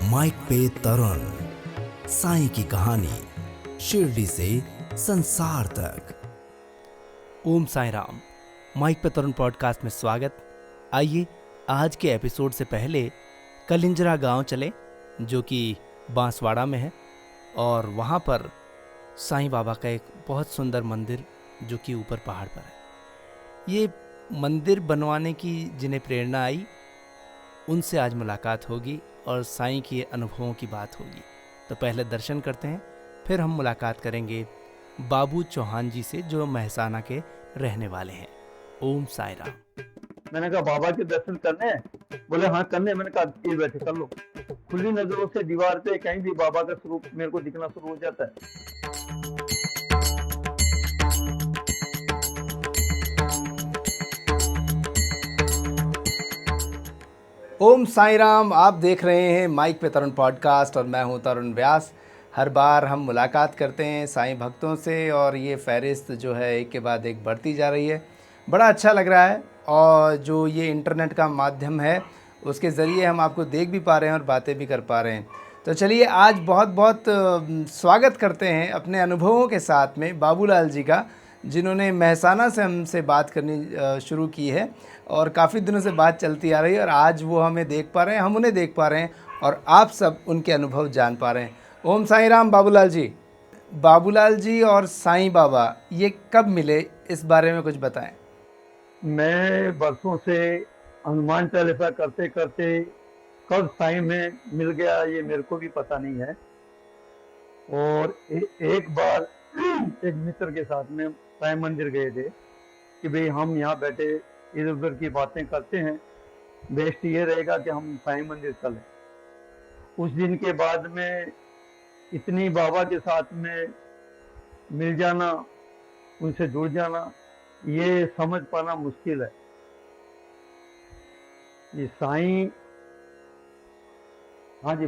Mic पे तरुण, साईं की कहानी शिरडी से संसार तक। ओम साईं राम। माइक पे तरुण पॉडकास्ट में स्वागत। आइए आज के एपिसोड से पहले कलिंजरा गांव चले, जो कि बांसवाड़ा में है, और वहां पर साईं बाबा का एक बहुत सुंदर मंदिर जो कि ऊपर पहाड़ पर है। ये मंदिर बनवाने की जिन्हें प्रेरणा आई, उनसे आज मुलाकात होगी और साईं के अनुभवों की बात होगी। तो पहले दर्शन करते हैं, फिर हम मुलाकात करेंगे बाबू चौहान जी से, जो महसाना के रहने वाले हैं। ओम साई राम। मैंने कहा बाबा के दर्शन करने हैं? बोले हाँ करने। मैंने कहा ये बैठे कर लो। खुली नजरों से दीवार पे कहीं भी बाबा का स्वरूप मेरे को दिखना शुरू हो जाता है। ओम साई राम। आप देख रहे हैं माइक पे तरुण पॉडकास्ट और मैं हूं तरुण व्यास। हर बार हम मुलाकात करते हैं साईं भक्तों से और ये फहरिस्त जो है एक के बाद एक बढ़ती जा रही है। बड़ा अच्छा लग रहा है, और जो ये इंटरनेट का माध्यम है उसके ज़रिए हम आपको देख भी पा रहे हैं और बातें भी कर पा रहे हैं। तो चलिए आज बहुत बहुत स्वागत करते हैं अपने अनुभवों के साथ में बाबूलाल जी का, जिन्होंने महसाना से हमसे बात करनी शुरू की है और काफ़ी दिनों से बात चलती आ रही है, और आज वो हमें देख पा रहे हैं, हम उन्हें देख पा रहे हैं और आप सब उनके अनुभव जान पा रहे हैं। ओम साईं राम बाबूलाल जी। बाबूलाल जी और साईं बाबा ये कब मिले, इस बारे में कुछ बताएं। मैं बरसों से हनुमान चालीसा करते करते कब साईं में मिल गया ये मेरे को भी पता नहीं है। और एक बार एक मित्र के साथ में साईं मंदिर गए थे कि भाई हम यहाँ बैठे इधर उधर की बातें करते हैं, बेस्ट ये रहेगा कि हम साईं मंदिर चलें। उस दिन के बाद में इतनी बाबा के साथ में मिल जाना, उनसे जुड़ जाना, ये समझ पाना मुश्किल है। ये साईं, हाँ जी,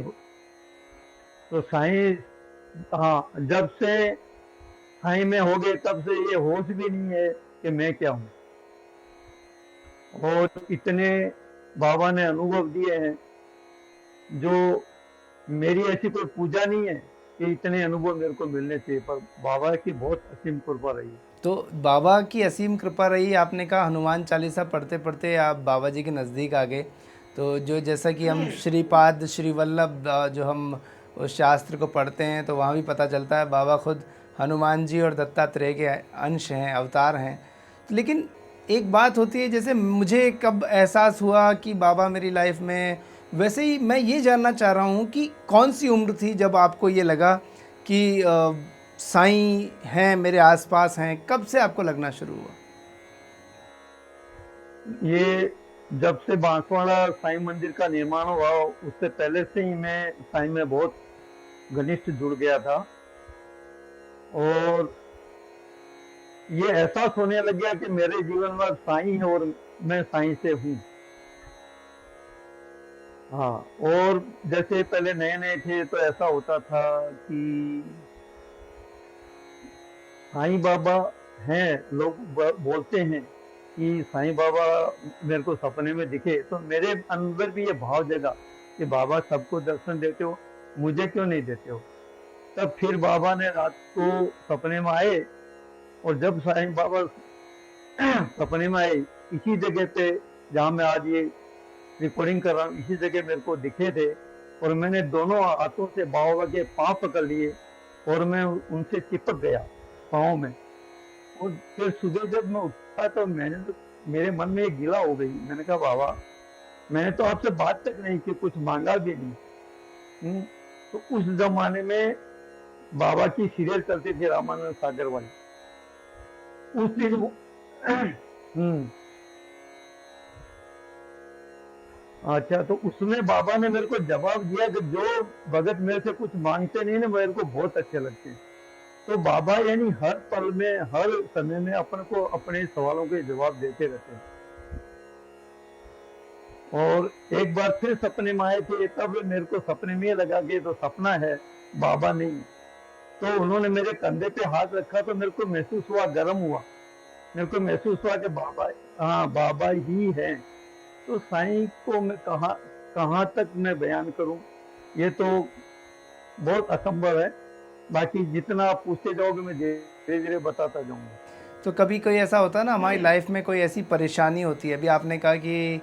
तो साईं, हाँ, जब से साईं में हो गए तब से ये होश भी नहीं है कि मैं क्या हूँ। और इतने बाबा ने अनुभव दिए हैं, जो मेरी ऐसी कोई पूजा नहीं है कि इतने अनुभव मेरे को मिलने चाहिए, पर बाबा की बहुत असीम कृपा रही है। तो बाबा की असीम कृपा रही। आपने कहा हनुमान चालीसा पढ़ते पढ़ते आप बाबा जी के नज़दीक आ गए। तो जो जैसा कि हम श्रीपाद श्री वल्लभ जो हम उस शास्त्र को पढ़ते हैं तो वहाँ भी पता चलता है बाबा खुद हनुमान जी और दत्तात्रेय के अंश हैं, अवतार हैं। लेकिन एक बात होती है, जैसे मुझे कब एहसास हुआ कि बाबा मेरी लाइफ में, वैसे ही मैं ये जानना चाह रहा हूँ कि कौन सी उम्र थी जब आपको ये लगा कि साईं हैं मेरे आसपास हैं। कब से आपको लगना शुरू हुआ? ये जब से बांसवाड़ा साईं मंदिर का निर्माण हुआ, उससे पहले से ही मैं साईं में बहुत घनिष्ठ जुड़ गया था। और ये एहसास होने लग गया कि मेरे जीवन में साईं है और मैं साईं से हूँ। हाँ, और जैसे पहले नए नए थे तो ऐसा होता था कि साईं बाबा हैं, लोग बोलते हैं कि साईं बाबा मेरे को सपने में दिखे, तो मेरे अंदर भी ये भाव जगा कि बाबा सबको दर्शन देते हो, मुझे क्यों नहीं देते हो। तब फिर बाबा ने रात को सपने में आए, और जब साईं बाबा सपने में आए, इसी जगह पे जहाँ मैं आज ये रिकॉर्डिंग कर रहा हूँ, इसी जगह मेरे को दिखे थे। और मैंने दोनों हाथों से बाबा के पांव पकड़ लिए और मैं उनसे चिपक गया पाँव में। और फिर सुबह जब मैं उठा तो मेरे मन में एक गिला हो गई। मैंने कहा बाबा, मैंने तो आपसे बात तक नहीं की, कुछ मांगा भी नहीं। तो उस जमाने में बाबा की सीरियल चलती थी रामानंद सागर वाली, उस दिन अच्छा, तो उसमें बाबा ने मेरे को जवाब दिया कि जो भगत मेरे से कुछ मांगते नहीं ना, मेरे को बहुत अच्छे लगते हैं। तो बाबा यानी हर पल में, हर समय में अपन को अपने सवालों के जवाब देते रहते हैं। और एक बार फिर सपने में आए थे, तब मेरे को सपने में लगा कि तो सपना है, बाबा नहीं। तो उन्होंने मेरे कंधे पे हाथ रखा तो मेरे को महसूस हुआ, गर्म हुआ, मेरे को महसूस हुआ कि बाबा, हाँ बाबा ही है। तो साईं को मैं कहाँ तक मैं बयान करूं। ये तो बहुत असंभव है। बाकी जितना आप पूछते जाओगे मैं धीरे धीरे बताता जाऊंगा। तो कभी कोई ऐसा होता है ना, हमारी लाइफ में कोई ऐसी परेशानी होती है, अभी आपने कहा कि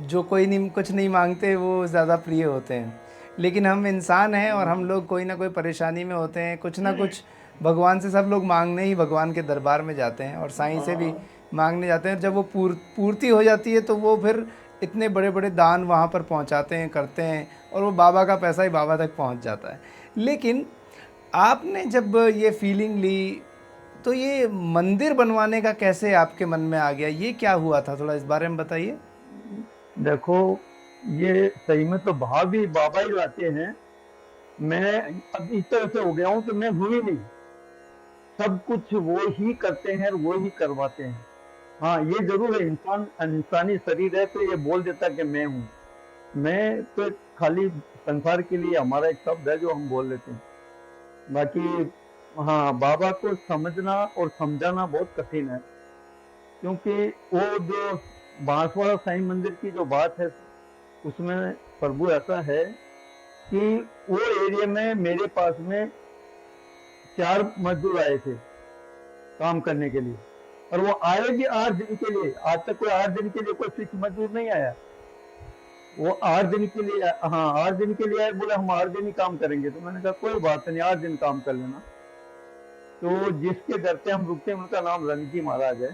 जो कोई नहीं, कुछ नहीं मांगते वो ज़्यादा प्रिय होते हैं, लेकिन हम इंसान हैं और हम लोग कोई ना कोई परेशानी में होते हैं, कुछ ना कुछ भगवान से सब लोग मांगने ही भगवान के दरबार में जाते हैं और साईं से भी मांगने जाते हैं। जब वो पूर्ति हो जाती है तो वो फिर इतने बड़े बड़े दान वहाँ पर पहुँचाते हैं, करते हैं, और वो बाबा का पैसा ही बाबा तक पहुँच जाता है। लेकिन आपने जब ये फीलिंग ली तो ये मंदिर बनवाने का कैसे आपके मन में आ गया, ये क्या हुआ था, थोड़ा इस बारे में बताइए। देखो, ये सही में तो भाव भी बाबा ही लाते हैं। मैं अब इस तरह से हो गया हूँ तो मैं हूँ ही नहीं, सब कुछ वो ही करते हैं और वो ही करवाते हैं। हाँ, ये जरूर है, इंसान इंसानी शरीर है तो ये बोल देता है कि मैं हूँ। मैं तो खाली संसार के लिए हमारा एक शब्द है जो हम बोल लेते हैं। बाकी हाँ, बाबा को समझना और समझाना बहुत कठिन है, क्योंकि वो जो बांसवाड़ा साईं मंदिर की जो बात है उसमें प्रभु ऐसा है कि वो एरिया में मेरे पास में 4 मजदूर आए थे काम करने के लिए, और वो आए भी 8 दिन के लिए। आज तक कोई 8 दिन के लिए कोई फिक्स मजदूर नहीं आया। वो 8 दिन के लिए, हाँ 8 दिन के लिए आए, बोले हम 8 दिन ही काम करेंगे। तो मैंने कहा कोई बात नहीं, 8 दिन काम कर लेना। तो जिसके घर पे हम रुकते हैं उनका नाम रणजी महाराज है।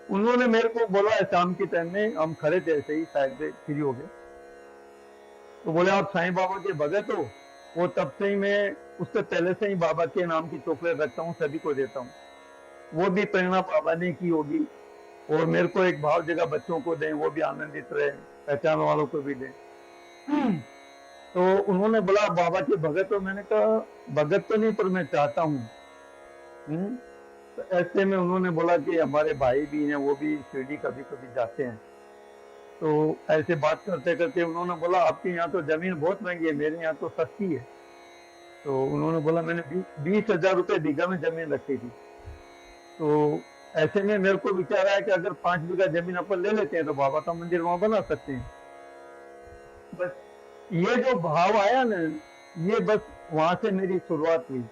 उन्होंने मेरे को बोला शाम के टाइम में, हम खड़े थे ऐसे ही साइड पे फ्री हो गए, तो बोले आप साईं बाबा के भगत हो? वो तब से ही मैं, उससे पहले से ही बाबा के नाम की चॉकलेट रखता हूँ, सभी को देता हूँ। वो भी प्रेरणा बाबा ने की होगी, और मेरे को एक भाव जगह बच्चों को दें, वो भी आनंदित रहे, पहचान वालों को भी दें। तो उन्होंने बोला बाबा के भगत हो? मैंने कहा भगत तो नहीं, पर मैं चाहता हूँ। तो ऐसे में उन्होंने बोला कि हमारे भाई भी हैं, वो भी शिरडी कभी कभी जाते हैं। तो ऐसे बात करते करते उन्होंने बोला आपके यहाँ तो जमीन बहुत महंगी है, मेरे यहाँ तो सस्ती है। तो उन्होंने बोला मैंने 20,000 रुपए बीघा में जमीन रखी थी। तो ऐसे में मेरे को विचार आया कि अगर 5 बीघा जमीन अपन ले लेते हैं तो बाबा का मंदिर वहां बना सकते हैं। बस ये जो भाव आया ना, ये बस वहां से मेरी शुरुआत हुई।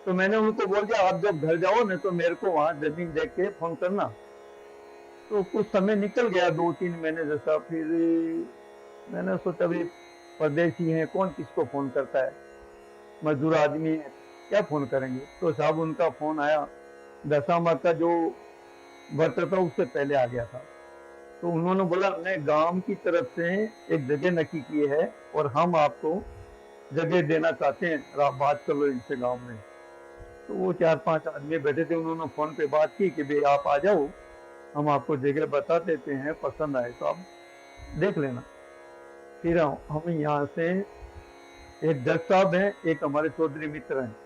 तो मैंने उनको बोल दिया आप जब घर जाओ ना तो मेरे को वहां जमीन देख के फोन करना। तो कुछ समय निकल गया, 2-3 महीने जैसा। फिर मैंने सोचा भाई परदेसी हैं, कौन किसको फोन करता है, मजदूर आदमी है, क्या फोन करेंगे। तो साहब उनका फोन आया, दशहरा का जो व्रत था उससे पहले आ गया था। तो उन्होंने बोला हमने गांव की तरफ से एक जगह नक्की की है और हम आपको जगह देना चाहते हैं, आप बात कर लो इनसे गांव में। तो वो 4-5 आदमी बैठे थे, उन्होंने फोन पे बात की कि भाई आप आ जाओ, हम आपको जगह बता देते हैं, पसंद आए तो आप देख लेना। फिर हम यहाँ से, एक जज साहब हैं, एक हमारे चौधरी मित्र हैं,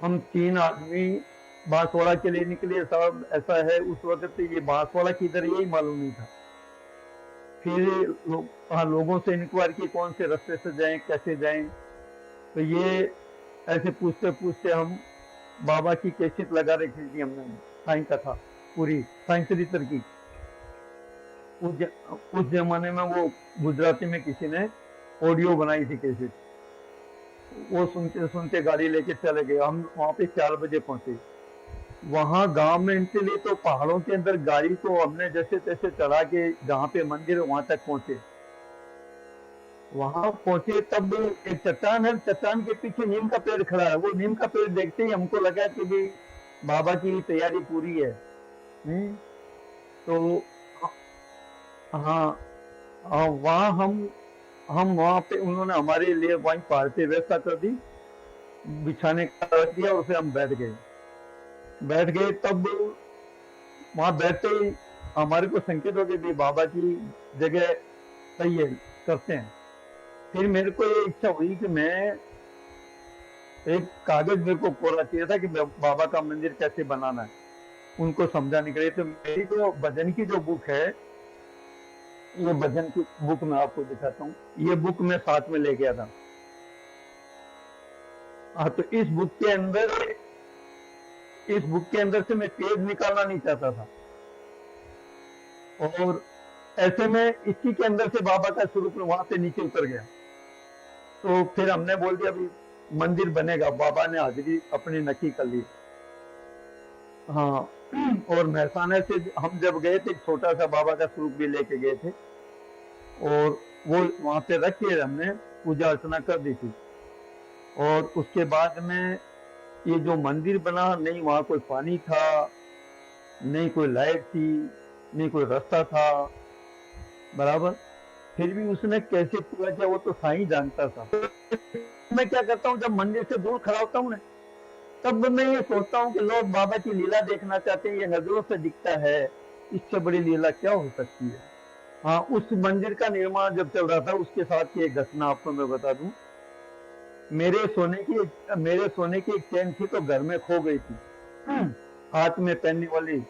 हम 3 आदमी बांसवाड़ा के लिए निकले। साहब ऐसा है, उस वक्त ये बांसवाड़ा किधर यही मालूम नहीं था। फिर लोगों से इंक्वायरी की कौन से रास्ते से जाएं, कैसे जाएं। तो ये ऐसे पूछते पूछते हम बाबा की कैसेट लगा रखी थी हमने, साईं कथा पूरी, साईं चरित्र की। उस जमाने में वो गुजराती में किसी ने ऑडियो बनाई थी कैसेट। वो सुनते सुनते गाड़ी लेके चले गए। हम वहां पे 4 बजे पहुंचे। वहां गांव में एंट्री ली तो पहाड़ों के अंदर गाड़ी को हमने जैसे तैसे चढ़ा के जहाँ पे मंदिर है वहां तक पहुंचे। वहां पहुंचे तब एक चट्टान है, चट्टान के पीछे नीम का पेड़ खड़ा है। वो नीम का पेड़ देखते ही हमको लगा कि भी बाबा की तैयारी पूरी है। तो हाँ, वहाँ हम वहाँ पे, उन्होंने हमारे लिए वहीं पहाड़ पे व्यवस्था कर दी, बिछाने का रख दिया, और फिर हम बैठ गए। तब वहां बैठते ही हमारे को संकेत हो गया बाबा की जगह सही है, करते हैं। फिर मेरे को ये इच्छा हुई कि मैं, एक कागज मेरे को कोरा चाहिए था कि बाबा का मंदिर कैसे बनाना है, उनको समझाने के लिए। तो मेरी जो भजन की जो बुक है, ये भजन की बुक मैं आपको दिखाता हूँ। ये बुक मैं साथ में ले गया था। हाँ, तो इस बुक के अंदर से मैं पेज निकालना नहीं चाहता था। और ऐसे में इसी के अंदर से बाबा का स्वरूप वहां से नीचे उतर गया। तो फिर हमने बोल दिया अभी मंदिर बनेगा, बाबा ने हाजिरी अपनी नक्की कर ली। हाँ, और महसाना से हम जब गए थे, छोटा सा बाबा का स्वरूप भी लेके गए थे, और वो वहां पे रख के हमने पूजा अर्चना कर दी थी। और उसके बाद में ये जो मंदिर बना, नहीं वहां कोई पानी था, नहीं कोई लाइट थी, नहीं कोई रास्ता था, बराबर। फिर भी उसने कैसे पूरा किया वो तो साईं जानता था। मैं क्या करता हूँ, जब मंदिर से दूर खड़ा होता हूँ ना, तब मैं ये सोचता हूँ कि लोग बाबा की लीला देखना चाहते हैं, ये नजरों से दिखता है, इससे बड़ी लीला क्या हो सकती है। हाँ, उस मंदिर का निर्माण जब चल रहा था, उसके साथ की एक घटना आपको मैं बता दूं। मेरे सोने की एक चेन थी, तो घर में खो गई थी, हाथ में पहनने वाली।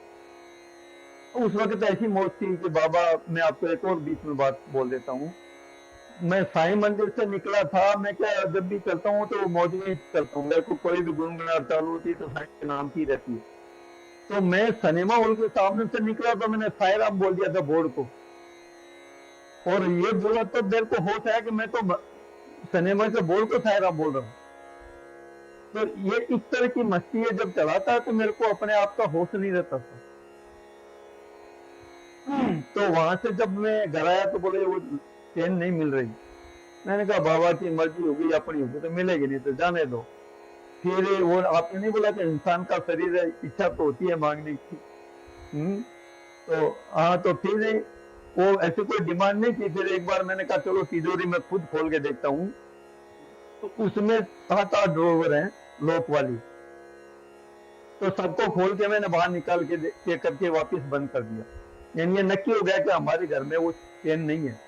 उस वक्त ऐसी मौत थी कि बाबा, मैं आपको एक और बीच में बात बोल देता हूँ। मैं साईं मंदिर से निकला था, मैं क्या जब भी चलता हूँ तो मौज में चलता हूँ, मेरे को कोई भी गुनगुनाहट चालू होती है तो साईं के नाम की रहती है। तो मैं सिनेमा हॉल के सामने से निकला, तो मैंने साईं राम बोल दिया था बोर्ड को, और ये बोला तो मेरे को होश आया कि मैं तो सिनेमा के बोर्ड को साईं राम बोल रहा हूँ। तो ये इस तरह की मस्ती है, जब चलाता है तो मेरे को अपने आप का होश नहीं रहता था। तो वहां से जब मैं घर आया तो बोले वो चेन नहीं मिल रही। मैंने कहा बाबा की मर्जी होगी, अपनी होगी तो मिलेगी, नहीं तो जाने दो। फिर वो आपने नहीं बोला कि इंसान का शरीर है, इच्छा तो होती है मांगने की। तो हाँ, तो फिर वो ऐसे कोई डिमांड नहीं थी। फिर एक बार मैंने कहा चलो तिजोरी में खुद खोल के देखता हूँ, तो उसमें 7-8 ड्रॉवर हैं लॉक वाली। तो सबको खोल के मैंने बाहर निकाल के चेक करके वापस बंद कर दिया। यानी ये नक्की हो गया कि हमारे घर में वो चेन नहीं है।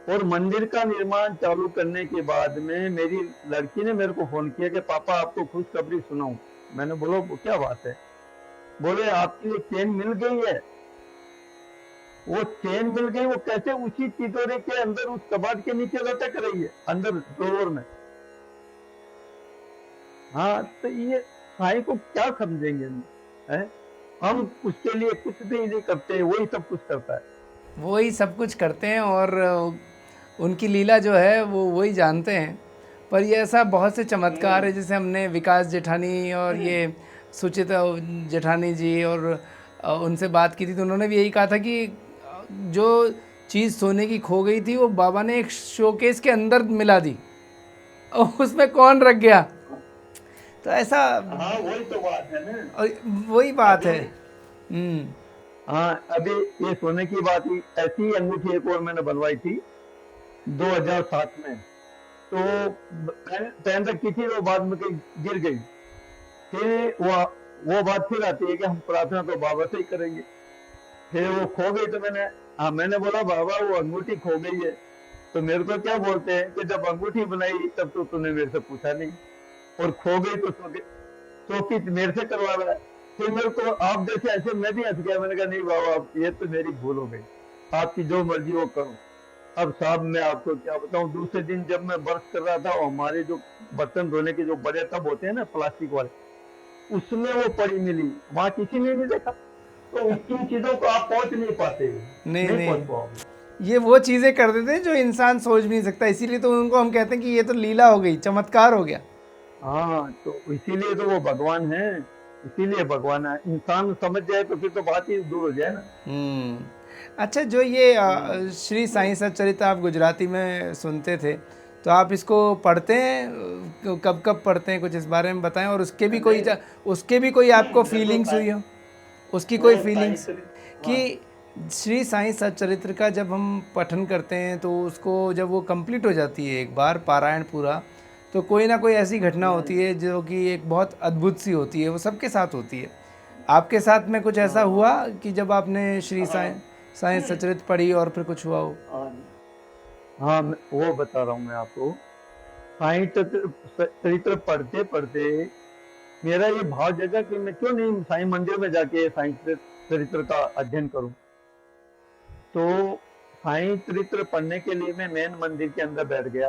और मंदिर का निर्माण चालू करने के बाद में मेरी लड़की ने मेरे को फोन किया कि पापा आपको खुशखबरी सुनाऊं। मैंने बोला क्या बात है। बोले आपकी वो चेन मिल गई है। वो चेन मिल गई, वो कैसे, उसी तिजोरी के अंदर उस कबाड़ के नीचे लटक रही है, अंदर ड्रॉवर में। हाँ, तो ये साईं को क्या समझेंगे है? हम उसके लिए कुछ भी नहीं करते, वही सब कुछ करता है। वो ही सब कुछ करते हैं, और उनकी लीला जो है वो वही जानते हैं। पर ये ऐसा बहुत से चमत्कार है, जैसे हमने विकास जेठानी और ये सुचिता जेठानी जी और उनसे बात की थी, तो उन्होंने भी यही कहा था कि जो चीज़ सोने की खो गई थी वो बाबा ने एक शोकेस के अंदर मिला दी, और उसमें कौन रख गया। तो ऐसा, हाँ, वही तो बात है ना। और वही बात है। हाँ, अभी ये सोने की बात ही, ऐसी ही अंगूठी एक और मैंने बनवाई थी 2007 में। तो पहन रखी थी, वो बाद में कहीं गिर गई। फिर वो बात फिर आती है कि हम प्रार्थना तो बाबा से ही करेंगे। फिर वो खो गई, तो मैंने बोला बाबा वो अंगूठी खो गई है। तो मेरे को क्या बोलते हैं कि जब अंगूठी बनाई तब तो तूने मेरे से पूछा नहीं, और खो गई तो चौकी मेरे से करवा रहा है। फिर मेरे को आप जैसे ऐसे मैं भी हंस गया। मैंने कहा नहीं बाबा, ये तो मेरी भूल हो गई, आपकी जो मर्जी वो करो। अब साहब मैं आपको क्या बताऊं, दूसरे दिन जब मैं ब्रश कर रहा था, हमारे जो बर्तन धोने के जो बड़े टब होते हैं ना प्लास्टिक वाले, उसमें वो पड़ी मिली, वहां किसी ने नहीं देखा। तो इन चीजों को आप पहुंच नहीं पाते, नहीं, पहुंच पाओगे। ये वो चीज़ें कर देते हैं जो इंसान सोच भी नहीं सकता, इसीलिए तो उनको हम कहते हैं कि ये तो लीला हो गई, चमत्कार हो गया। हाँ, तो इसीलिए तो वो भगवान है, इसीलिए भगवान है। इंसान समझ जाए तो फिर तो बात ही दूर हो जाए ना। अच्छा, जो ये श्री साईं सच्चरित्र आप गुजराती में सुनते थे, तो आप इसको पढ़ते हैं, कब कब पढ़ते हैं, कुछ इस बारे में बताएं। और उसके भी कोई आपको फीलिंग्स हुई हो, उसकी कोई फीलिंग्स कि श्री साईं सच्चरित्र का जब हम पठन करते हैं तो उसको जब वो कंप्लीट हो जाती है एक बार पारायण पूरा, तो कोई ना कोई ऐसी घटना होती है जो कि एक बहुत अद्भुत सी होती है, वो सबके साथ होती है। आपके साथ में कुछ ऐसा हुआ कि जब आपने श्री साईं सच्चरित्र पढ़ी और फिर कुछ हुआ हो? हाँ, वो बता रहा हूँ मैं आपको। साईं चरित्र पढ़ते पढ़ते मेरा ये भाव जगा कि मैं क्यों नहीं साईं मंदिर में जाके साईं चरित्र का अध्ययन करूं। तो साईं चरित्र पढ़ने के लिए मैं मेन मंदिर के अंदर बैठ गया,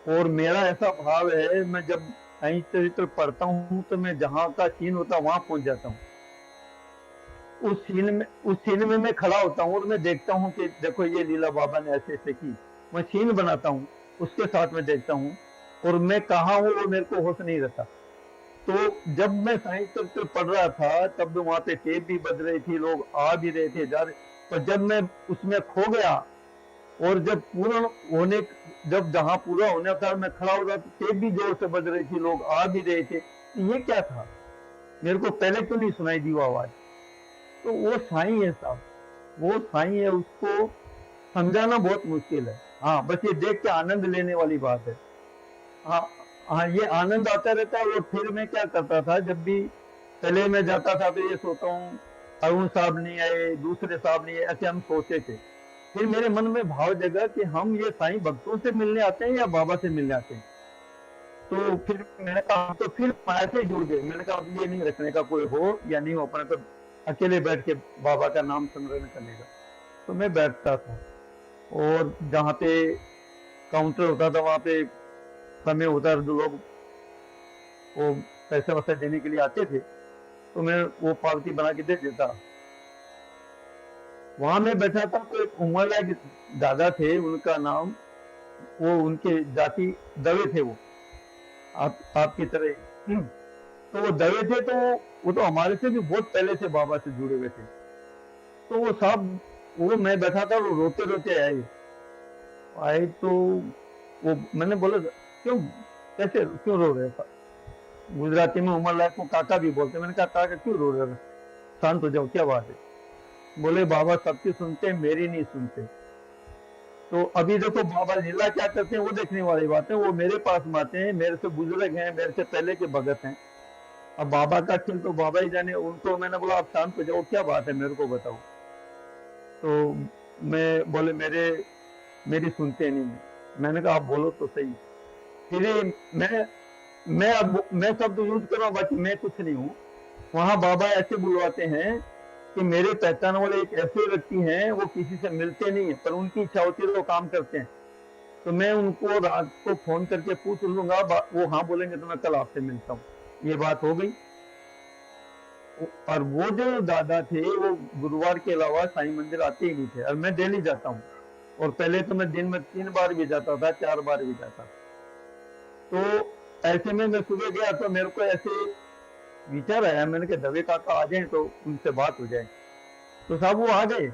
और मेरा ऐसा भाव है, मैं जब साईं चरित्र पढ़ता हूँ तो मैं जहाँ का सीन होता वहां पहुंच जाता हूँ। उस सीन में मैं खड़ा होता हूँ और मैं देखता हूँ कि देखो ये लीला बाबा ने ऐसे ऐसे की। मैं सीन बनाता हूँ, उसके साथ में देखता हूँ, और मैं कहाँ हूँ वो मेरे को होश नहीं रहता। तो जब मैं साइंस चैप्टर पढ़ रहा था तब वहां पे टेप भी बज रही थी, लोग आ भी रहे थे, जा रहे। पर जब मैं उसमें खो गया और जब पूर्ण होने, जब जहां पूरा होने था मैं खड़ा हो रहा तो टेप भी जोर से बज रही थी, लोग आ भी रहे थे। तो ये क्या था, मेरे को पहले क्यों नहीं सुनाई दी वो आवाज? तो वो साईं है साहब, वो साईं है, उसको समझाना बहुत मुश्किल है। हाँ, बस ये देख के आनंद लेने वाली बात है। हाँ, हाँ, ये आनंद आता रहता है। और फिर मैं क्या करता था, जब भी पहले मैं जाता था तो ये सोता हूँ अरुण साहब नहीं आए, दूसरे साहब नहीं आए, ऐसे हम सोचते थे। फिर मेरे मन में भाव जगा कि हम ये साईं भक्तों से मिलने आते हैं या बाबा से मिलने आते हैं। तो फिर मैंने कहा, तो फिर ऐसे ही जुड़ गए। मैंने कहा अब ये नहीं रखने का, कोई हो या नहीं हो, अपने तो अकेले बैठ के बाबा का नाम स्मरण करने का। तो मैं बैठता था, और जहाँ पे काउंटर होता था वहाँ पे समय होता था, जो लोग वो पैसे वैसे देने के लिए आते थे, तो मैं वो पावती बना के दे देता। वहां मैं बैठा था तो एक उमर लायक दादा थे, उनका नाम, वो उनके जाति दवे थे, वो आपकी तरह ही। तो वो दवे थे, तो वो तो हमारे से भी बहुत पहले से बाबा से जुड़े हुए थे। तो वो साहब, वो मैं बैठा था, वो रोते रोते आए। आए तो वो मैंने बोला क्यों, कैसे क्यों रो रहे हो? गुजराती में उमर लायक को काका भी बोलते। मैंने कहा काका क्यों रो रहे हो, शांत हो जाओ, क्या बात है? बोले बाबा सबकी सुनते हैं, मेरी नहीं सुनते। तो अभी देखो बाबा लीला क्या करते हैं वो देखने वाली बात है। वो मेरे पास में आते हैं, मेरे से बुजुर्ग हैं, मेरे से पहले के भगत हैं। अब बाबा का खेल तो बाबा ही जाने। उनको मैंने बोला आप शांत हो जाओ, क्या बात है मेरे को बताओ। तो मैं बोले मेरी सुनते नहीं है। मैंने कहा आप बोलो तो सही। फिर मैं शब्द यूज कर रहा हूँ, बाकी मैं कुछ नहीं हूँ। वहां बाबा ऐसे बुलवाते हैं कि मेरे पहचान वाले एक ऐसे व्यक्ति हैं, वो किसी से मिलते नहीं है, पर उनकी इच्छा होती है तो वो काम करते हैं। तो मैं उनको रात को फोन करके पूछ लूंगा, वो हाँ बोलेंगे तो मैं कल आपसे मिलता हूँ। ये बात हो गई। और वो जो दादा थे वो गुरुवार के अलावा साईं मंदिर आते ही नहीं थे, और मैं डेली जाता हूँ। और पहले तो मैं दिन में 3 बार भी जाता था, 4 बार भी जाता। तो ऐसे में मैं सुबह गया तो मेरे को ऐसे विचार आया, मैंने कहा दवे काका आ जाए तो उनसे बात हो जाए। तो साहब वो आ गए।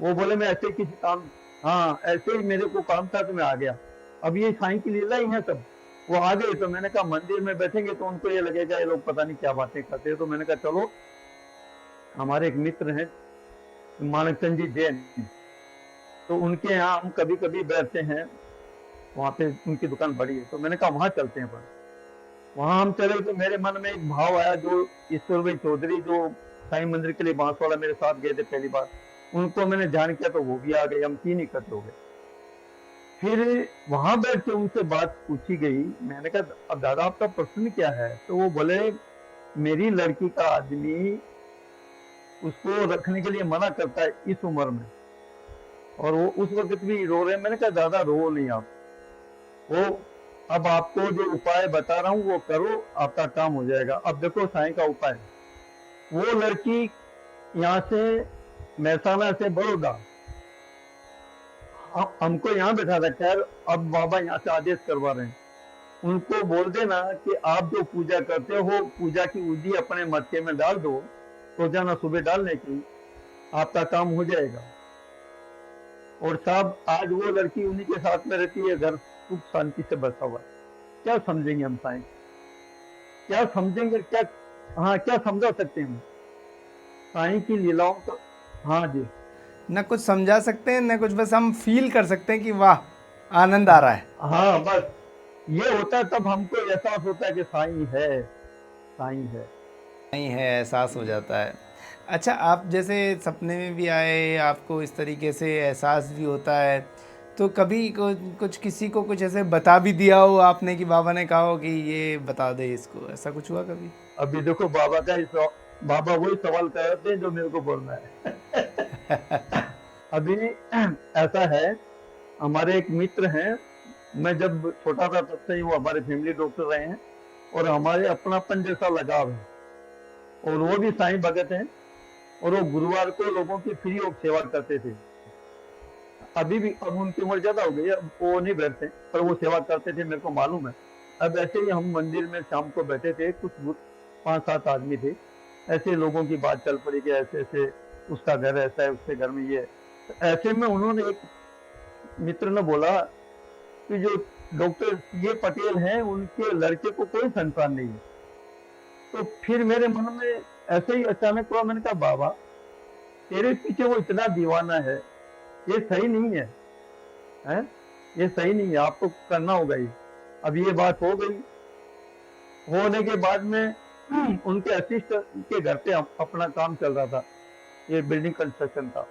वो बोले मैं ऐसे किसी काम, हाँ ऐसे ही मेरे को काम था तो मैं आ गया। अब ये साईं की लीला ही है सब। वो आ गए तो मैंने कहा मंदिर में बैठेंगे तो उनको ये लगेगा ये लोग पता नहीं क्या बातें करते हैं। तो मैंने कहा चलो, हमारे एक मित्र हैं मानक चंद जी जैन, तो उनके यहाँ हम कभी कभी बैठते हैं। वहां पे उनकी दुकान बड़ी है, तो मैंने कहा वहां चलते हैं। पर वहां हम चले तो मेरे मन में एक भाव आया, जो ईश्वर भाई चौधरी जो साईं मंदिर के लिए बांसवाड़ा मेरे साथ गए थे पहली बार, उनको मैंने जान किया तो वो भी आ गए, हम 3 इकट्ठे हो गए। फिर वहां बैठ के उनसे बात पूछी गई। मैंने कहा अब दादा आपका प्रश्न क्या है? तो वो बोले मेरी लड़की का आदमी उसको रखने के लिए मना करता है इस उम्र में, और वो उस वक्त भी रो रहे हैं। मैंने कहा दादा रो नहीं आप, वो अब आपको जो उपाय बता रहा हूँ वो करो, आपका काम हो जाएगा। अब देखो साईं का उपाय, वो लड़की यहाँ से महसाना से बड़ौदा हमको यहाँ बैठा रखा है। अब बाबा यहाँ से आदेश करवा रहे हैं, उनको बोल देना कि आप जो पूजा करते हो पूजा की विधि अपने मटके में डाल दो, रोजाना सुबह डालने की, आपका काम हो जाएगा। और साहब आज वो लड़की उन्हीं के साथ में रहती है, घर सुख शांति से बसा हुआ है। क्या समझेंगे हम साईं, क्या समझेंगे, क्या हाँ क्या समझा सकते हैं हम साईं की लीलाओं को? हाँ जी, न कुछ समझा सकते हैं न कुछ, बस हम फील कर सकते हैं कि वाह आनंद आ रहा है। हाँ बस ये होता है, तब हमको एहसास होता है कि साईं है, साईं है। नहीं है, एहसास हो जाता है। अच्छा, आप जैसे सपने में भी आए, आपको इस तरीके से एहसास भी होता है, तो कभी कुछ किसी को कुछ ऐसे बता भी दिया हो आपने कि बाबा ने कहा हो कि ये बता दे इसको, ऐसा कुछ हुआ कभी? अभी देखो बाबा वही सवाल कर रहे थे जो मेरे को बोलना है। अभी ऐसा है, हमारे एक मित्र हैं, मैं जब छोटा था तब से ही वो हमारे फैमिली डॉक्टर रहे हैं, और हमारे अपनापन जैसा लगाव है। और वो भी साईं भगत हैं। और वो गुरुवार को लोगों की फ्री ऑफ सेवा करते थे। अभी भी, अब उनकी उम्र ज्यादा हो गई है, अब वो नहीं बैठते, पर वो सेवा करते थे, मेरे को मालूम है। अब ऐसे ही हम मंदिर में शाम को बैठे थे, कुछ 5-7 आदमी थे, ऐसे लोगों की बात चल पड़ी कि ऐसे ऐसे उसका घर ऐसा है, उसके घर में ये है। तो ऐसे में उन्होंने, एक मित्र ने बोला कि जो डॉक्टर ये पटेल हैं, उनके लड़के को कोई संतान नहीं है। तो फिर मेरे मन में ऐसे ही अचानक हुआ, मैंने कहा बाबा, तेरे पीछे वो इतना दीवाना है, ये सही नहीं है, हैं? ये सही नहीं है, आपको करना होगा ये। अब ये बात हो गई, होने के बाद में उनके असिस्टेंट के घर पे अपना काम चल रहा था, ये बिल्डिंग कंस्ट्रक्शन था।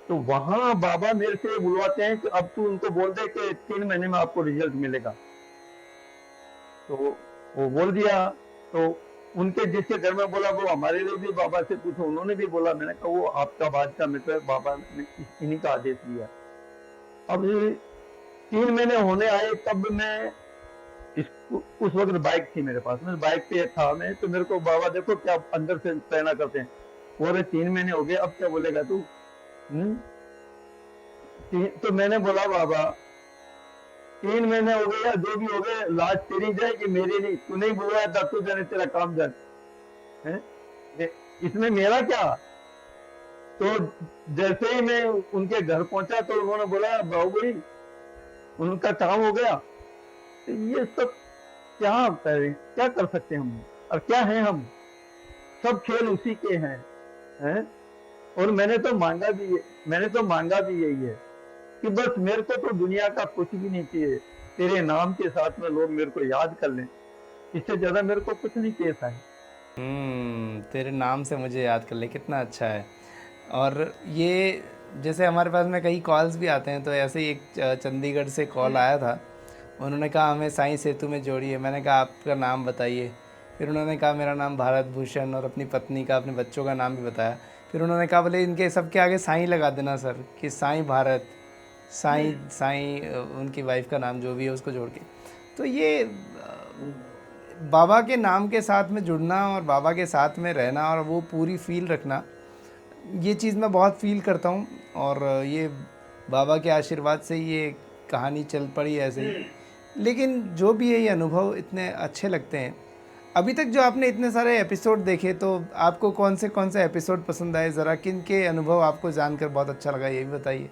तो वहां बाबा मेरे से बुलवाते हैं कि अब तू उनको बोल दे कि 3 महीने में आपको रिजल्ट मिलेगा। तो वो बोल दिया। तो उनके जिसके घर में बोला, वो हमारे लिए भी बाबा से पूछो, उन्होंने भी बोला। मैंने कहा वो आपका बादशाह मित्र है, बाबा ने इन्हीं का आदेश दिया। अब ये 3 महीने होने आए, तब मैं इस उस वक्त बाइक थी मेरे पास, मैं बाइक पे था मैं, तो मेरे को बाबा देखो क्या अंदर से प्रेरणा करते हैं, बोले 3 महीने हो गए, अब क्या बोलेगा तू? तो मैंने बोला बाबा, 3 महीने हो गए या जो भी हो गए, लाज तेरी जाए कि मेरी नहीं, तू नहीं बुलवाया था, तू जाने तेरा काम जाए, हैं? इसमें मेरा क्या? तो जैसे ही मैं उनके घर पहुंचा तो उन्होंने बोला बाबू भाई, उनका काम हो गया। तो ये सब क्या करें, क्या कर सकते हैं हम, और क्या है हम, सब खेल उसी के हैं? और मैंने तो मांगा भी यही है कि बस मेरे को तो दुनिया का कुछ भी नहीं चाहिए, तेरे नाम के साथ में लोग मेरे को याद कर लें, इससे ज्यादा मेरे को कुछ नहीं चाहिए था। तेरे नाम से मुझे याद कर ले, कितना अच्छा है। और ये जैसे हमारे पास में कई कॉल्स भी आते हैं, तो ऐसे ही एक चंडीगढ़ से कॉल आया था, उन्होंने कहा हमें साईं सेतु में जोड़िए। मैंने कहा आपका नाम बताइए। फिर उन्होंने कहा मेरा नाम भारत भूषण, और अपनी पत्नी का, अपने बच्चों का नाम भी बताया। फिर उन्होंने कहा बोले इनके सबके आगे साईं लगा देना सर, कि साईं भारत, साईं साईं उनकी वाइफ का नाम जो भी है उसको जोड़ के। तो ये बाबा के नाम के साथ में जुड़ना और बाबा के साथ में रहना और वो पूरी फील रखना, ये चीज़ मैं बहुत फील करता हूँ। और ये बाबा के आशीर्वाद से ये कहानी चल पड़ी ऐसे ही। लेकिन जो भी है, ये अनुभव इतने अच्छे लगते हैं। अभी तक जो आपने इतने सारे एपिसोड देखे, तो आपको कौन से एपिसोड पसंद आए? ज़रा किन के अनुभव आपको जानकर बहुत अच्छा लगा, ये भी बताइए।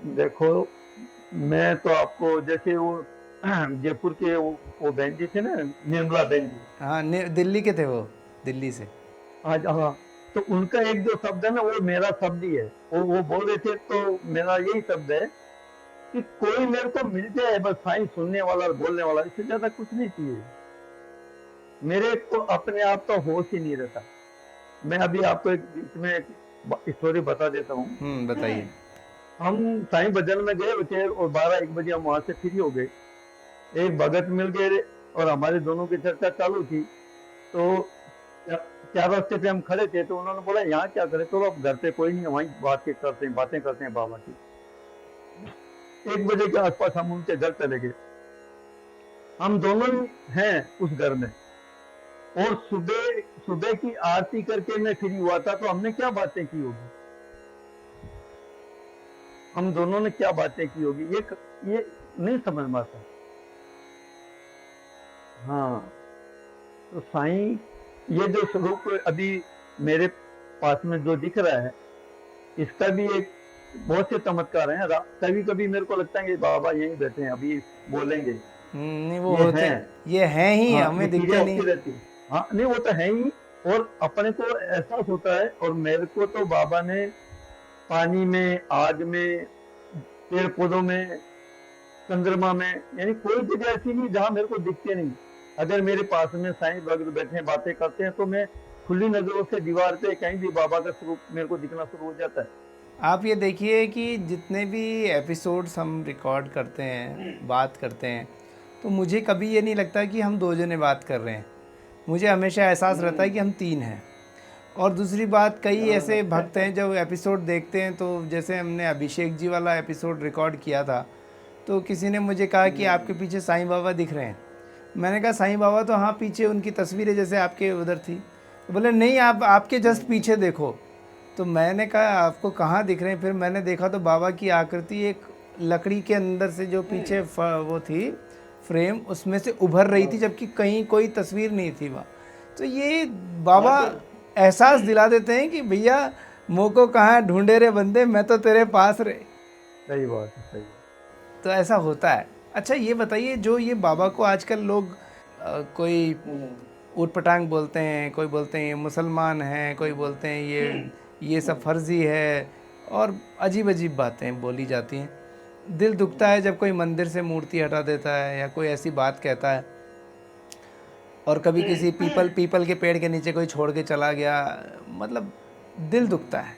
देखो, मैं तो आपको, जैसे वो जयपुर के वो बहन जी थे ना, निर्मला बहन जी, हाँ, दिल्ली के थे वो, दिल्ली से। आज, हाँ, तो उनका एक जो शब्द है ना, वो मेरा शब्द ही है। वो बोल रहे थे, तो मेरा यही शब्द है कि कोई मेरे को मिल जाए, बस साईं सुनने वाला और बोलने वाला, इससे ज्यादा कुछ नहीं चाहिए। मेरे को अपने आप का होश ही नहीं रहता। मैं अभी आपको एक बीच में एक स्टोरी बता देता हूँ। बताइए। हम साईं भजन में गए थे, और 12-1 बजे हम वहां से फ्री हो गए। एक भगत मिल गए, और हमारे दोनों की चर्चा चालू थी। तो 4 रास्ते पे हम खड़े थे, तो उन्होंने बोला यहाँ क्या करें, तो अब घर पे कोई नहीं है, वहीं बातें करते हैं बाबा की। 1 बजे के आसपास हम उनके घर चले गए। हम दोनों हैं उस घर में, और सुबह सुबह की आरती करके मैं फ्री हुआ था। तो हमने क्या बातें की होगी, हम दोनों ने क्या बातें की होगी, ये नहीं समझ में आता। हाँ, तो साईं, ये जो स्वरूप अभी मेरे पास में जो दिख रहा है, इसका भी एक बहुत से चमत्कार हैं। कभी कभी मेरे को लगता है कि बाबा यहीं बैठे हैं, अभी बोलेंगे। नहीं, वो ये होते है, हैं, ये हैं ही, हाँ, हमें ये चीजें दिखते नहीं। होती रहती है। हाँ, नहीं, वो तो है ही। और अपने को एहसास होता है। और मेरे को तो बाबा ने पानी में, आग में, पेड़ पौधों में, चंद्रमा में, यानी कोई जगह ऐसी नहीं जहां मेरे को दिखते नहीं। अगर मेरे पास में साईं भक्त बैठे हैं, बातें करते हैं, तो मैं खुली नजरों से दीवार पे कहीं भी बाबा का स्वरूप मेरे को दिखना शुरू हो जाता है। आप ये देखिए कि जितने भी एपिसोड्स हम रिकॉर्ड करते हैं, बात करते हैं, तो मुझे कभी ये नहीं लगता कि हम 2 जने बात कर रहे हैं। मुझे हमेशा एहसास रहता है कि हम 3 हैं। और दूसरी बात, कई ऐसे भक्त हैं जो एपिसोड देखते हैं, तो जैसे हमने अभिषेक जी वाला एपिसोड रिकॉर्ड किया था, तो किसी ने मुझे कहा कि आपके पीछे साईं बाबा दिख रहे हैं। मैंने कहा साईं बाबा तो हाँ, पीछे उनकी तस्वीरें जैसे आपके उधर थी। बोले नहीं, आप आपके जस्ट पीछे देखो। तो मैंने कहा आपको कहाँ दिख रहे हैं? फिर मैंने देखा तो बाबा की आकृति एक लकड़ी के अंदर से जो पीछे वो थी फ्रेम, उसमें से उभर रही थी, जबकि कहीं कोई तस्वीर नहीं थी वहाँ। तो ये बाबा एहसास दिला देते हैं कि भैया मोको कहाँ ढूंढे रे बंदे, मैं तो तेरे पास रे। सही बात है, सही बात। तो ऐसा होता है। अच्छा ये बताइए, जो ये बाबा को आजकल लोग कोई ऊट पटांग बोलते हैं, कोई बोलते हैं ये मुसलमान हैं, कोई बोलते हैं ये सब फर्जी है, और अजीब अजीब बातें बोली जाती हैं। दिल दुखता है जब कोई मंदिर से मूर्ति हटा देता है या कोई ऐसी बात कहता है, और कभी किसी पीपल के पेड़ के नीचे कोई छोड़ के चला गया, मतलब दिल दुखता है।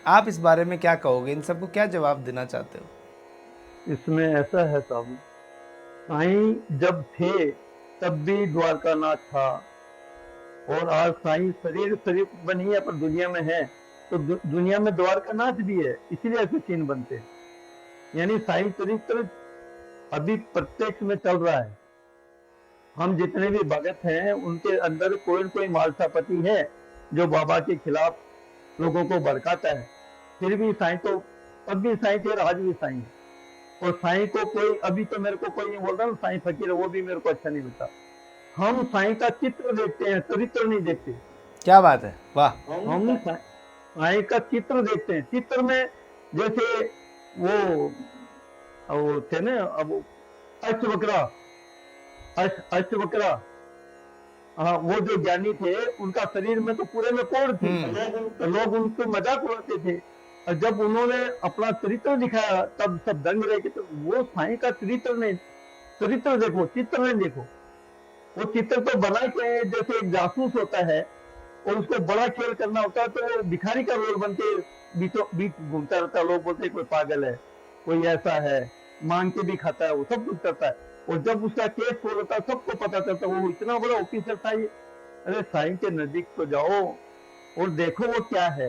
आप इस बारे में क्या कहोगे? इन सबको क्या जवाब देना चाहते हो? इसमें ऐसा है साहब, साईं जब थे तब भी द्वारकानाथ था, और आज साईं शरीर बनी है पर दुनिया में है, तो दुनिया में द्वारकानाथ भी है, इसलिए ऐसे सीन बनते हैं। यानी साईं चरित्र अभी प्रत्यक्ष में चल रहा है। हम जितने भी भगत हैं उनके अंदर कोई न कोई मालसापति है जो बाबा के खिलाफ लोगों को भड़काता है। फिर भी साईं तो तब भी साईं थे और आज भी साईं है। और साईं को कोई, अभी तो मेरे को कोई नहीं बोल रहा ना साईं फकीर है, वो भी मेरे को अच्छा नहीं लगता। हम साईं का चित्र देखते हैं, चरित्र नहीं देखते। क्या बात है, वाह। हम साईं का चित्र देखते हैं। चित्र में जैसे वो थे ना, अब अष्टवक्रा, हाँ, वो जो ज्ञानी थे उनका शरीर में तो पूरे में कोढ़ थी, तो लोग उनको मजाक उड़ाते थे। और जब उन्होंने अपना चरित्र दिखाया तब सब दंग रहे कि तो वो साईं का चरित्र नहीं, चरित्र देखो, चित्र नहीं देखो। वो चित्र तो बना के जैसे एक जासूस होता है और उसको बड़ा खेल करना होता है, तो वो भिखारी का रोल बन के बीचों बीच घूमता रहता है। लोग बोलते हैं कोई पागल है, कोई ऐसा है, मांग के भी खाता है, वो सब कुछ करता है। और जब उसका केस हो होता है सबको पता चलता है वो इतना बड़ा ऑफिसर था ये। अरे साईं के नजदीक तो जाओ और देखो वो क्या है,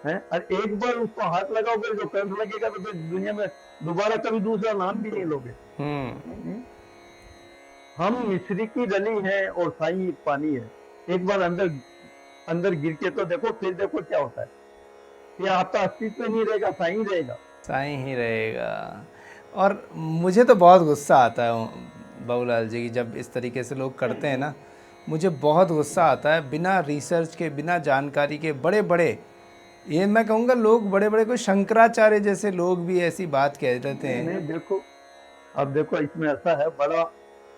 हैं? और एक बार उसको हाथ लगाओगे, जो कंठ लगेगा, तो फिर दुनिया में दोबारा कभी दूसरा नाम भी नहीं लोगे। हम मिस्री की रली है और साईं पानी है। एक बार अंदर गिर के तो देखो, फिर देखो क्या होता है। फिर आपका अस्तित्व नहीं रहेगा, साईं रहेगा, साईं ही रहेगा। और मुझे तो बहुत गुस्सा आता है बाबूलाल जी की, जब इस तरीके से लोग करते हैं ना, मुझे बहुत गुस्सा आता है। बिना रिसर्च के, बिना जानकारी के, बड़े बड़े, ये मैं कहूँगा लोग बड़े बड़े, कोई शंकराचार्य जैसे लोग भी ऐसी बात कह देते हैं। नहीं देखो, अब देखो इसमें ऐसा है,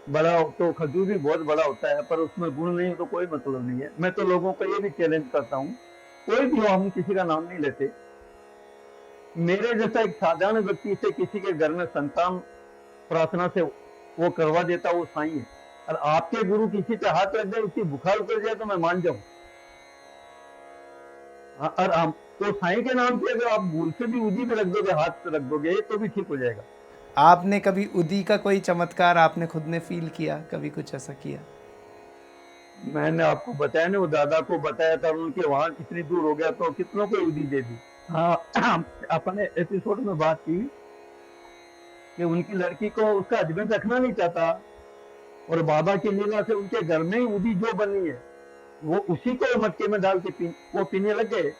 बड़ा तो खजूर भी बहुत बड़ा होता है, पर उसमें गुण नहीं हो तो कोई मतलब नहीं है। मैं तो लोगों को ये भी चैलेंज करता हूँ, कोई भी हो, हम किसी का नाम नहीं लेते, मेरे जैसा एक साधारण व्यक्ति से किसी के घर में संतान प्रार्थना से वो करवा देता, वो साईं है। और आपके गुरु किसी पे हाथ रख दे, उसकी बुखार उतर जाए तो मैं मान जाऊं। और हम तो साईं के नाम पे अगर आप भूल से भी उदी पे रख दोगे, हाथ रख दोगे, तो भी ठीक हो जाएगा। आपने कभी उदी का कोई चमत्कार आपने खुद ने फील किया, कभी कुछ ऐसा किया? मैंने आपको बताया ना, वो दादा को बताया था, उनके वहां कितनी दूर हो गया तो कितनों को उदी दे दी। हाँ, अपने एपिसोड में बात की कि उनकी लड़की को उसका हस्बैंड रखना नहीं चाहता, और बाबा की लीला से उनके घर में ही उदी जो बनी है वो उसी को मटके में डाल के वो पीने लग गए।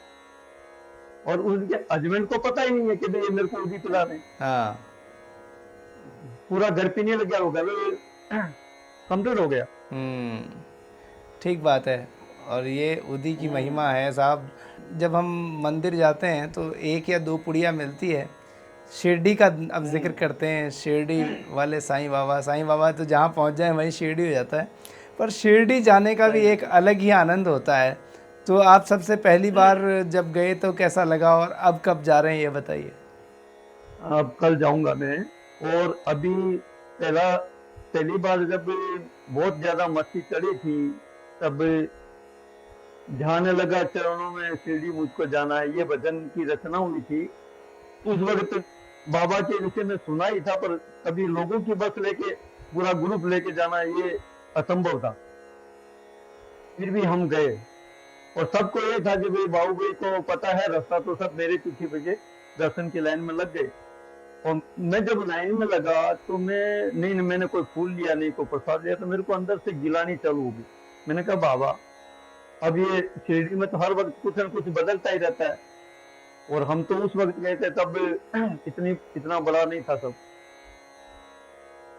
और उनके हस्बैंड को पता ही नहीं है कि भाई ये मेरे को उदी पिला रहे। हाँ, पूरा घर पीने लग गया, होगा कंप्लीट हो गया। ठीक बात है। और ये उदी की महिमा है साहब। जब हम मंदिर जाते हैं तो एक या दो पुड़िया मिलती है। शिरडी का अब जिक्र करते हैं, शिरडी वाले साईं बाबा तो जहाँ पहुँच जाए वहीं शिरडी हो जाता है। पर शिरडी जाने का भी एक अलग ही आनंद होता है। तो आप सबसे पहली बार जब गए तो कैसा लगा, और अब कब जा रहे हैं ये बताइए। अब कल जाऊंगा मैं। और अभी पहली बार जब बहुत ज्यादा मस्ती चढ़ी थी, तब ध्यान लगा चरणों में शिरडी मुझको जाना है, ये भजन की रचना हुई थी। उस वक्त बाबा के विषय में सुना ही था, पर कभी लोगों की बस लेके पूरा ग्रुप लेके जाना ये असंभव था। फिर भी हम गए, और सबको ये था कि भाई बाबू भाई को पता है रास्ता, तो सब मेरे पीछे पीछे दर्शन की लाइन में लग गए। और मैं जब लाइन में लगा तो मैंने कोई फूल लिया नहीं, कोई प्रसाद लिया, तो मेरे को अंदर से गिलानी चालू हो गई। मैंने कहा बाबा अब ये शिरडी में तो हर वक्त कुछ न कुछ बदलता ही रहता है, और हम तो उस वक्त गए थे तब इतना बड़ा नहीं था सब।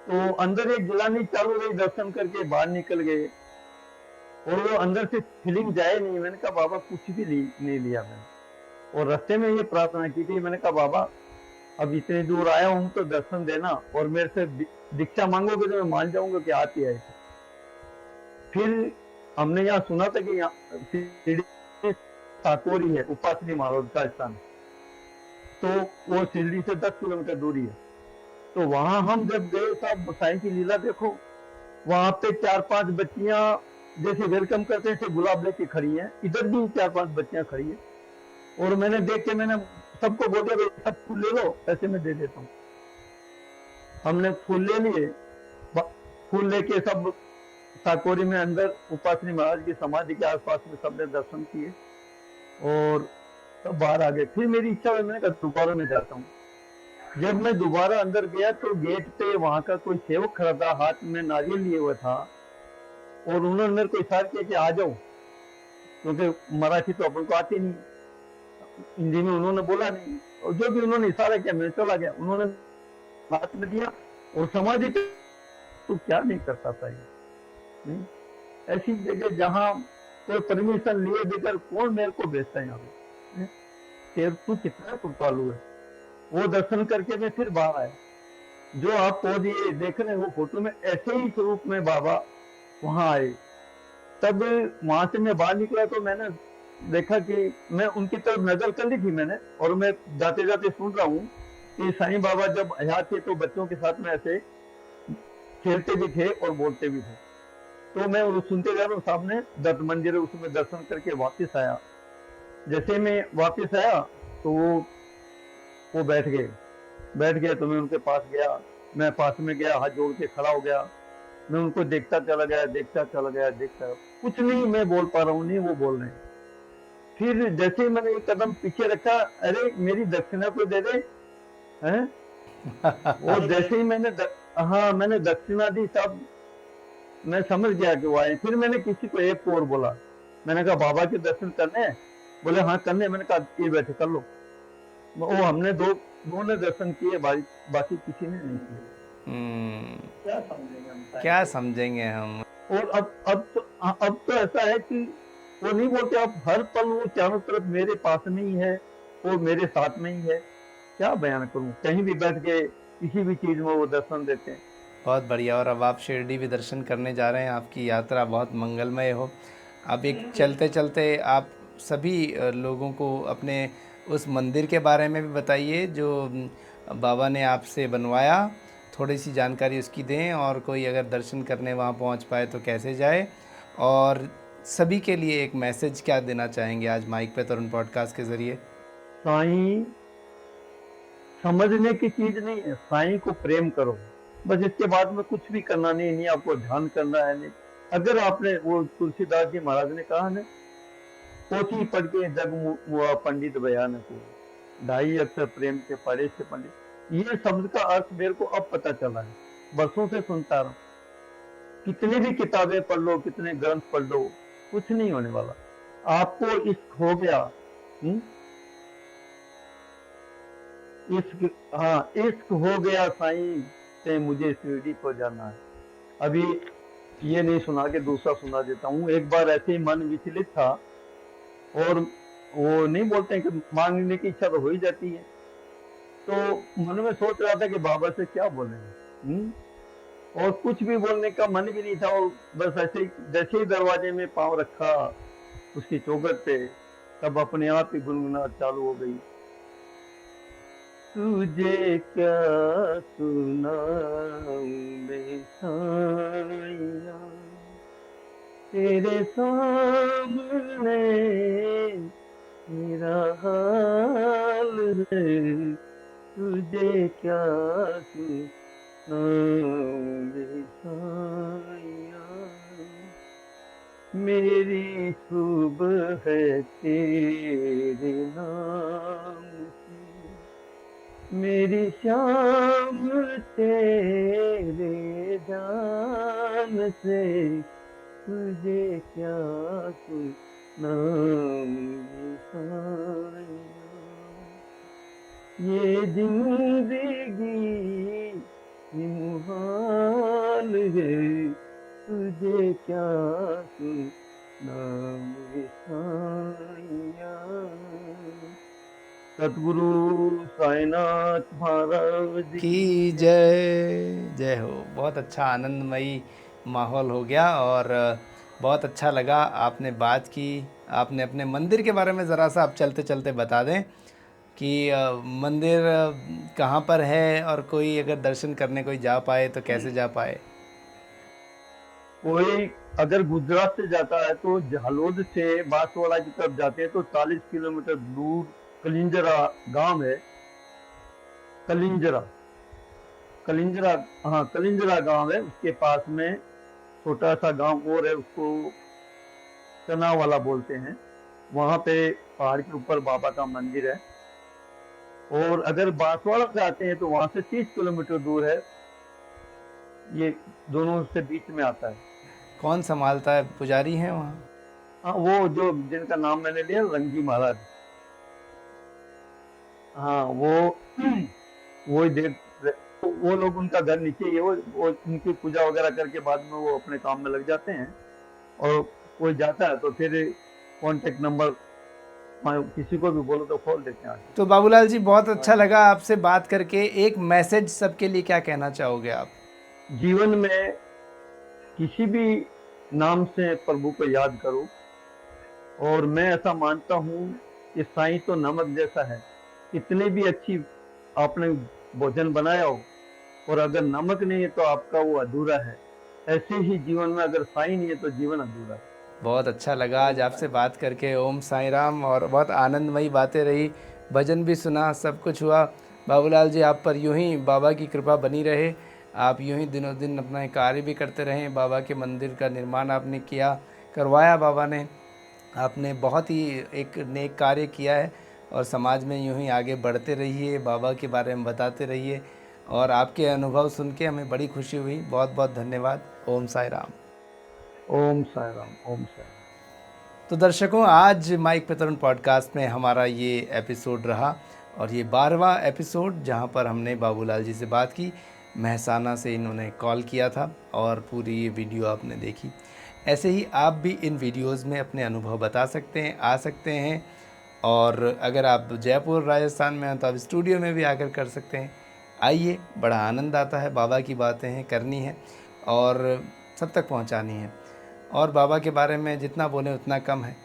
तो अंदर एक जलानी चालू रही, दर्शन करके बाहर निकल गए, और वो अंदर से फीलिंग जाए नहीं। मैंने कहा बाबा कुछ भी नहीं लिया मैंने, और रास्ते में ये प्रार्थना की थी, मैंने कहा बाबा अब इतनी दूर आया हूँ तो दर्शन देना, और मेरे से दीक्षा मांगोगे तो मैं मान जाऊंगा कि आप ही आए थे। फिर हमने यहाँ सुना था कि यहाँ शिरडी में साकोरी है, उपासनी महाराज का स्थान, तो वो शिरडी से 10 किलोमीटर दूरी है। तो वहां हम जब गए साहब, साईं की लीला देखो, वहां पे 4-5 बच्चियां जैसे वेलकम करते हैं, ऐसे गुलाब लेके खड़ी हैं, इधर भी 4-5 बच्चियां खड़ी हैं, और मैंने देख के मैंने सबको बोल दिया भाई सब फूल ले लो, पैसे मैं दे देता हूँ। हमने फूल ले लिए, फूल लेके सब साकोरी में अंदर उपासनी महाराज की समाधि के आसपास में सबने दर्शन किए, और सब बाहर आ गए। फिर मेरी इच्छा हुई, मैंने कहा दोबारा मैं जाता हूँ। जब मैं दोबारा अंदर गया तो गेट पे वहां का कोई सेवक खड़ा था, हाथ में नारियल लिए हुआ था, और उन्होंने मेरे को इशारा किया कि आ जाओ, क्योंकि मराठी तो अपन को आती नहीं, हिंदी में उन्होंने बोला नहीं, और जो भी उन्होंने इशारा किया मैं चला गया। उन्होंने हाथ में दिया, और समाधि पे तो क्या नहीं करता था ये, नहीं? ऐसी जगह जहाँ कोई परमिशन लिए बगैर कौन मेरे को भेजता है यहाँ पे, नहीं? तेरे तू कितना कृपालु है। वो दर्शन करके मैं फिर बाहर आया। जो आप पौध ये देख रहे हैं वो फोटो में, ऐसे ही स्वरूप में बाबा वहां आए। तब वहां से मैं बाहर निकला तो मैंने देखा कि मैं उनकी तरफ नजर कर ली थी मैंने, और मैं जाते जाते सुन रहा हूँ कि साईं बाबा जब हयात थे तो बच्चों के साथ में ऐसे खेलते भी थे और बोलते भी थे। तो मैं वो सुनते जा रहा हूँ, सामने दत्त मंदिर है, उसमें दर्शन करके वापस आया। जैसे मैं वापस आया तो वो बैठ गए तो मैं उनके पास गया, मैं पास में गया, हाथ जोड़ के खड़ा हो गया। मैं उनको देखता चला गया, कुछ नहीं मैं बोल पा रहा हूँ, नहीं वो बोल रहे हैं। फिर जैसे ही मैंने एक कदम पीछे रखा, अरे मेरी दक्षिणा को दे दे, हैं? वो जैसे ही हाँ मैंने दक्षिणा दी साहब, मैं समझ गया कि वो आए। फिर मैंने किसी को एक और बोला, मैंने कहा बाबा के दर्शन करने हैं? बोले हाँ करने। मैंने कहा ये बैठे कर लो। वो हमने दो ने दर्शन किए, बाकी किसी ने नहीं किए। क्या समझेंगे हम, क्या समझेंगे हम। और अब तो ऐसा है कि वो नहीं बोलते, अब हर पल वो चारों तरफ मेरे पास में ही है, वो मेरे साथ में ही है। क्या बयान करूं, कहीं भी बैठ के किसी भी चीज में वो दर्शन देते हैं। बहुत बढ़िया। और अब आप शिरडी भी दर्शन करने जा रहे हैं, आपकी यात्रा बहुत मंगलमय हो। अब एक चलते चलते आप सभी लोगों को अपने उस मंदिर के बारे में भी बताइए जो बाबा ने आपसे बनवाया, थोड़ी सी जानकारी उसकी दें, और कोई अगर दर्शन करने वहाँ पहुँच पाए तो कैसे जाए, और सभी के लिए एक मैसेज क्या देना चाहेंगे आज माइक पे तरुण पॉडकास्ट के ज़रिए। साईं समझने की चीज नहीं है, साईं को प्रेम करो, बस इसके बाद में कुछ भी करना नहीं आपको ध्यान करना है नहीं। अगर आपने, वो तुलसीदास जी महाराज ने कहा ना, पोथी पढ़ के जग मुआ पंडित बयान को, ढाई अक्षर प्रेम के पढ़े से पंडित। ये शब्द का अर्थ मेरे को अब पता चला है, बरसों से सुनता रहा। कितनी भी किताबें पढ़ लो, कितने ग्रंथ पढ़ लो, कुछ नहीं होने वाला। आपको इश्क हो गया, इश्क, हाँ इश्क हो गया साईं से मुझे शिरडी को जाना है। अभी ये नहीं सुना के दूसरा सुना देता हूँ। एक बार ऐसे ही मन विचलित था, और वो नहीं बोलते हैं कि मांगने की इच्छा तो हो ही जाती है, तो मन में सोच रहा था कि बाबा से क्या बोलेंगे, और कुछ भी बोलने का मन भी नहीं था। और बस ऐसे जैसे ही दरवाजे में पांव रखा उसकी चौखट पे, तब अपने आप ही गुनगुनाहट चालू हो गई। तुझे क्या सुनाऊं मैं साईया, तेरे सामने मेरा हाल है, तुझे क्या सुनाऊं मैं साईया। मेरी सुबह है तेरे नाम से, मेरी शाम तेरे जान से, तुझे क्या सुनाऊं साया, ये जिंदगी ही मुहाल है, तुझे क्या सुनाऊं साया। सतगुरु साईनाथ महाराज की जय जय हो। बहुत अच्छा आनंदमयी माहौल हो गया और बहुत अच्छा लगा। आपने बात की, आपने अपने मंदिर के बारे में ज़रा सा आप चलते चलते बता दें कि मंदिर कहाँ पर है और कोई अगर दर्शन करने कोई जा पाए तो कैसे जा पाए। कोई अगर गुजरात से जाता है तो झालोद से बांसवाड़ा की तरफ जाते हैं तो 40 किलोमीटर दूर कलिंजरा गांव है। कलिंजरा कलिंजरा हाँ, कलिंजरा गांव है, उसके पास में छोटा सा गांव और है, उसको चनावाला बोलते हैं। वहां पे पहाड़ के ऊपर बाबा का मंदिर है। और अगर बांसवाड़ा से आते हैं तो वहां से 30 किलोमीटर दूर है। ये दोनों से बीच में आता है। कौन संभालता है, पुजारी हैं वहाँ? हाँ, वो जो जिनका नाम मैंने लिया रंगी महाराज, हाँ वो ही देख, वो लोग, उनका घर नीचे ही है। वो उनकी पूजा वगैरह करके बाद में वो अपने काम में लग जाते हैं। और कोई जाता है तो फिर कांटेक्ट नंबर किसी को भी बोलो तो खोल देते हैं। तो बाबूलाल जी, बहुत अच्छा लगा आपसे बात करके। एक मैसेज सबके लिए क्या कहना चाहोगे आप? जीवन में किसी भी नाम से प्रभु को याद करो। और मैं ऐसा मानता हूँ कि साईं तो नमक जैसा है। कितने भी अच्छी आपने भोजन बनाया हो और अगर नमक नहीं है तो आपका वो अधूरा है। ऐसे ही जीवन में अगर साईं नहीं है तो जीवन अधूरा है। बहुत अच्छा लगा आज आपसे बात करके। ओम साईं राम। और बहुत आनंदमयी बातें रही, भजन भी सुना, सब कुछ हुआ। बाबूलाल जी, आप पर यूं ही बाबा की कृपा बनी रहे। आप यूं ही दिनों दिन अपना कार्य भी करते रहें। बाबा के मंदिर का निर्माण आपने किया, करवाया बाबा ने। आपने बहुत ही एक नेक कार्य किया है और समाज में यूं ही आगे बढ़ते रहिए, बाबा के बारे में बताते रहिए। और आपके अनुभव सुन के हमें बड़ी खुशी हुई। बहुत बहुत धन्यवाद। ओम साईं राम। ओम साईं राम, ओम साईं राम। तो दर्शकों, आज माइक पे तरुण पॉडकास्ट में हमारा ये एपिसोड रहा और ये 12वां एपिसोड, जहाँ पर हमने बाबूलाल जी से बात की। महसाना से इन्होंने कॉल किया था और पूरी ये वीडियो आपने देखी। ऐसे ही आप भी इन वीडियोस में अपने अनुभव बता सकते हैं, आ सकते हैं। और अगर आप जयपुर राजस्थान में हैं तो आप स्टूडियो में भी आकर कर सकते हैं। आइए, बड़ा आनंद आता है। बाबा की बातें हैं, करनी है और सब तक पहुंचानी है। और बाबा के बारे में जितना बोलें उतना कम है।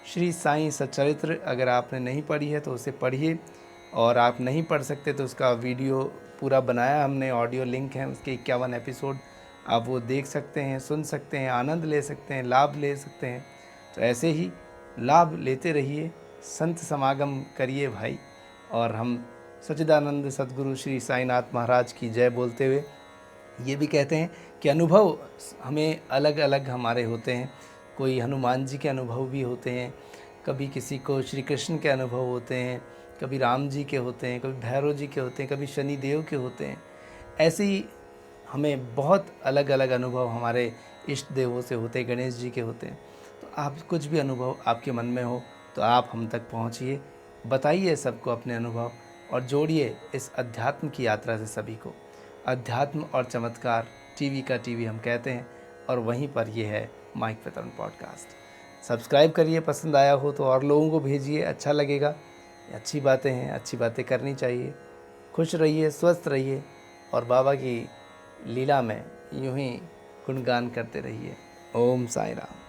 श्री साईं सच्चरित्र अगर आपने नहीं पढ़ी है तो उसे पढ़िए। और आप नहीं पढ़ सकते तो उसका वीडियो पूरा बनाया हमने, ऑडियो लिंक है उसके 51 एपिसोड, आप वो देख सकते हैं, सुन सकते हैं, आनंद ले सकते हैं, लाभ ले सकते हैं। तो ऐसे ही लाभ लेते रहिए, संत समागम करिए भाई। और हम सच्चिदानंद सद्गुरु श्री साईनाथ महाराज की जय बोलते हुए ये भी कहते हैं कि अनुभव हमें अलग अलग हमारे होते हैं। कोई हनुमान जी के अनुभव भी होते हैं, कभी किसी को श्री कृष्ण के अनुभव होते हैं, कभी राम जी के होते हैं, कभी भैरव जी के होते हैं, कभी शनि देव के होते हैं। ऐसे ही हमें बहुत अलग अलग अनुभव हमारे इष्ट देवों से होते हैं, गणेश जी के होते हैं। तो आप कुछ भी अनुभव आपके मन में हो तो आप हम तक पहुँचिए, बताइए सबको अपने अनुभव और जोड़िए इस अध्यात्म की यात्रा से सभी को। अध्यात्म और चमत्कार टीवी का टीवी हम कहते हैं और वहीं पर ये है माइक पे तरुण पॉडकास्ट। सब्सक्राइब करिए, पसंद आया हो तो और लोगों को भेजिए, अच्छा लगेगा। अच्छी बातें हैं, अच्छी बातें करनी चाहिए। खुश रहिए, स्वस्थ रहिए और बाबा की लीला में यूं ही गुणगान करते रहिए। ओम साईं राम।